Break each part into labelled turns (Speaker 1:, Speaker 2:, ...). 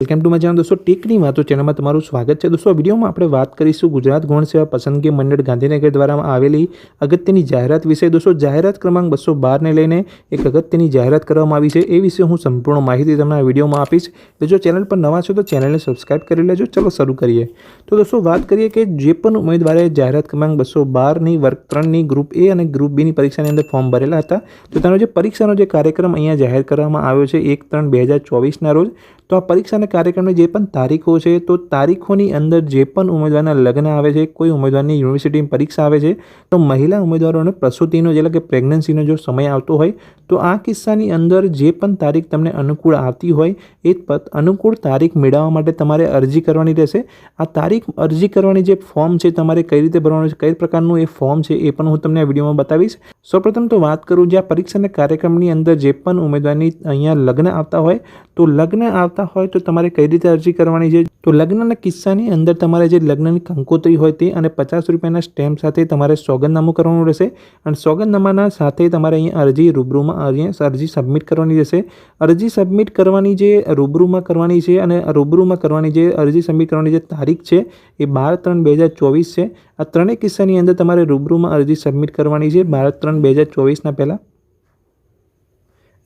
Speaker 1: Welcome to my channel दोस्तों टेकनी वातो चैनल में तमारुं स्वागत है। दोस्तों विडियो में आपणे बात करीशुं गुजरात गौण सेवा पसंदगी मंडळ गांधीनगर द्वारा आवेली अगत्यनी जाहेरात विषय। दोस्तों जाहेरात क्रमांक 212 ने लईने एक अगत्यनी जाहेरात करवामां आवी छे ए विषे हूँ संपूर्ण माहिती तमने आ विडियो में आपीश। जो चैनल पर नवा छो तो चैनल ने सब्सक्राइब करी लेजो। चलो शुरू करिए। तो दोस्तों बात करिए कि जे पण उम्मीदवारे जाहेरात क्रमांक 212 नी वर्ग 3 नी ग्रुप ए अने ग्रुप बी नी परीक्षानी अंदर फॉर्म भरेला हता तो तेनो जे परीक्षानो जे कार्यक्रम अहींया जाहेर करवामां आव्यो छे 1/3/2024 ना रोज। तो आ परीक्षाना कार्यक्रमनी जे पण तारीखों है तो तारीखों अंदर जे पण उम्मीदवारना लग्न आवे छे, कोई उम्मीदवारनी यूनिवर्सिटी में परीक्षा आवे छे तो महिला उम्मीदवारोने प्रसूतिनो एटले के प्रेग्नन्सीनो जो समय आवतो होय तो आ किस्सानी अंदर जे पण तारीख तमने अनुकूल आवती होय ए अनुकूल तारीख मेळववा माटे तमारे अरजी करवानी रहेशे। आ तारीख अरजी करवानी जे फॉर्म छे तमारे कई रीते भरवानुं छे, कई प्रकारनुं ए फॉर्म छे ए पण हुं तमने आ विडियोमां बतावीश। सौप्रथम तो बात करूँ ज्यां परीक्षाना कार्यक्रमनी अंदर जे पण उम्मीदवारनी अहींया लग्न आवता होय तो लग्न आवता होय तो तमारे कई रीते अरजी करवानी छे। तो लग्नना किस्सानी अंदर तमारे जे लग्ननी कंकोत्री होय ते अने 50 रुपयाना स्टेम्प साथे तमारे सोगंदनामું करवानुं रहेशे अने सोगंदनामाना साथे तमारे अहीं अरजी रूबरूमां अरजी सबमिट करवानी रहेशे। अरजी सबमिट करवानी जे रूबरूमां करवानी छे अने रूबरूमां करवानी जे अरजी सबमिट करवानी जे तारीख छे ए 12/3/2024 छे। आ त्रणेय किस्सानी अंदर तमारे रूबरूमां अरजी सबमिट करवानी छे 12/3/2024 ना पहेला।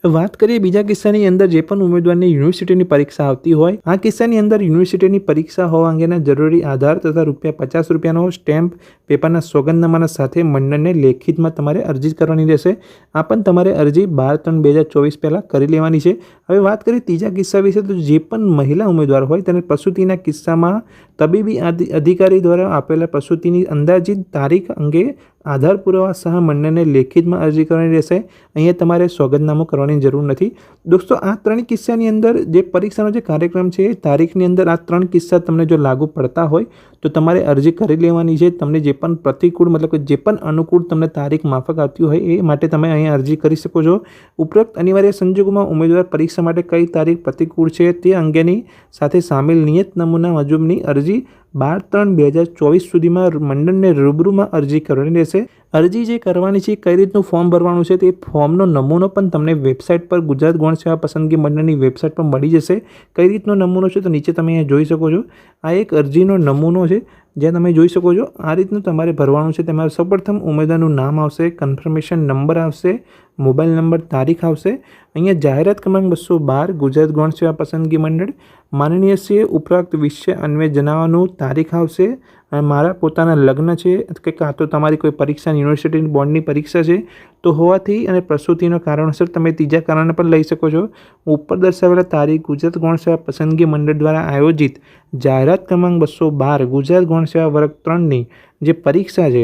Speaker 1: बात करिए बीजा किस्सानी अंदर जे पण उम्मीदवारनी यूनिवर्सिटीनी परीक्षा आवती होय आ किस्सानी अंदर यूनिवर्सिटीनी परीक्षा होवा अंगेना जरूरी आधार तथा ₹50 रुपयानो स्टेम्प पेपरना सोगंदनामाना साथे मंडळने लेखितमां तमारे अरजी करवानी रहेशे। आ पण तमारे अरजी 12/3/2024 पहेला करी लेवानी छे। हवे बात करीए तीजा किस्सा विषे तो जे पण महिला उम्मीदवार होय तेने प्रसूतिना किस्सामां तबीबी अधिकारी द्वारा आपेला प्रसूतिनी अंदाजित तारीख अंगे आधार पुरावा सह मंडळने लेखितमां अरजी करवानी रहेशे। अहींया तमारे सोगंदनामुं करवानी जरूर नथी। दोस्तों आ त्रण किस्सानी अंदर जे परीक्षानो जे कार्यक्रम छे तारीखनी अंदर आ त्रण किस्सा तमने जो लागू पड़ता होय तो तमारे अरजी करी लेवानी छे। तमने जे पण प्रतिकूल मतलब के जे पण अनुकूल तमने तारीख माफक आवती होय ए माटे तमे अहीं अरजी करी शको छो। उपरोक्त अनिवार्य संजोगोमां उम्मीदवार परीक्षा माटे कई तारीख प्रतिकूल छे ते अंगेनी साथे सामेल नियत नमूना मुजबनी अरजी 12/3/2024 सुधीमां मंडळने रूबरूमां अरजी करवानी रहेशे। अरजी जे करवानी छे कई रीतनुं फॉर्म भरवानुं छे ते फॉर्मनो नमूनो पण तमने वेबसाइट पर गुजरात गौण सेवा पसंदगी मंडळनी वेबसाइट पर मळी जशे। कई रीतनो नमूनो छे तो नीचे तमे अहींया जोई शको छो। आ एक अरजीनो नमूनो छे जे તમે જોઈ શકો છો। આ રીતનું તમારે ભરવાનું છે। તમારે સૌપ્રથમ ઉમેદવારનું નામ આવશે, કન્ફર્મેશન નંબર આવશે, મોબાઈલ નંબર, તારીખ આવશે। અહીંયા જાહેરાત ક્રમાંક 212 ગુજરાત ગૌણ સેવા પસંદગી મંડળ માનનીય છે ઉપરોક્ત વિષય અન્વયે જણાવવાનું તારીખ આવશે। અને મારા પોતાના લગ્ન છે કે કાં તો તમારી કોઈ પરીક્ષા યુનિવર્સિટી બોર્ડની પરીક્ષા છે તો હોવાથી અને પ્રસૂતિનો કારણસર તમે ત્રીજા કારણે પણ લઈ શકો છો। ઉપર દર્શાવેલા તારીખ ગુજરાત ગૌણ સેવા પસંદગી મંડળ દ્વારા આયોજિત જાહેરાત ક્રમાંક 212 ગુજરાત ગૌણ સેવા વર્ગ 3 ની જે પરીક્ષા છે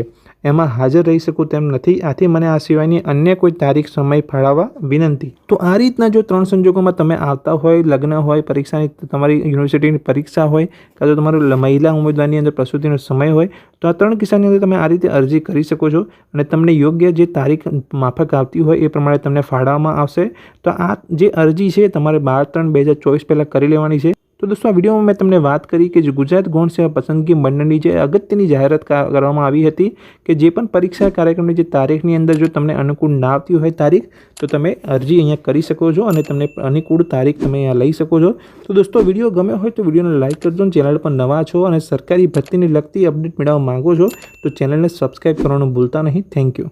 Speaker 1: એમાં હાજર રહી શકું તેમ નથી। આથી મને આ સિવાયની અન્ય કોઈ તારીખ સમય ફાળવવા વિનંતી। તો આ રીતના જો ત્રણ સંજોગોમાં તમે આવતા હોય, લગ્ન હોય, પરીક્ષાની તમારી યુનિવર્સિટીની પરીક્ષા હોય કાં તો તમારું મહિલા ઉમેદવારની અંદર પ્રસૂતિનો સમય હોય તો આ ત્રણ કિસ્સાની અંદર તમે આ રીતે અરજી કરી શકો છો અને તમને યોગ્ય જે તારીખ માફક આવતી હોય એ પ્રમાણે તમને ફાળવવામાં આવશે। તો આ જે અરજી છે તમારે 12/3/2024 પહેલાં કરી લેવાની છે। तो दोस्तों आ वीडियो में मैं तमने बात करी कि गुजरात गौण सेवा पसंदगी मंडळनी जे अगत्यनी जाहेरात करवामां आवी हती कि जे पण परीक्षा कार्यक्रमनी जे तारीखनी अंदर जो तमने अनुकूल ना आवती होय तारीख तो तमे अरजी अहींया करी शको छो अने तमने अनुकूल तारीख तमे अहींया लई शको छो। तो दोस्तों वीडियो गम्यो होय तो वीडियोने लाइक करजो। चेनल पर नवा छो अने सरकारी भर्तीनी लगती अपडेट मेळववा मांगो छो तो चेनलने सब्सक्राइब करवानुं भूलता नहीं। Thank you.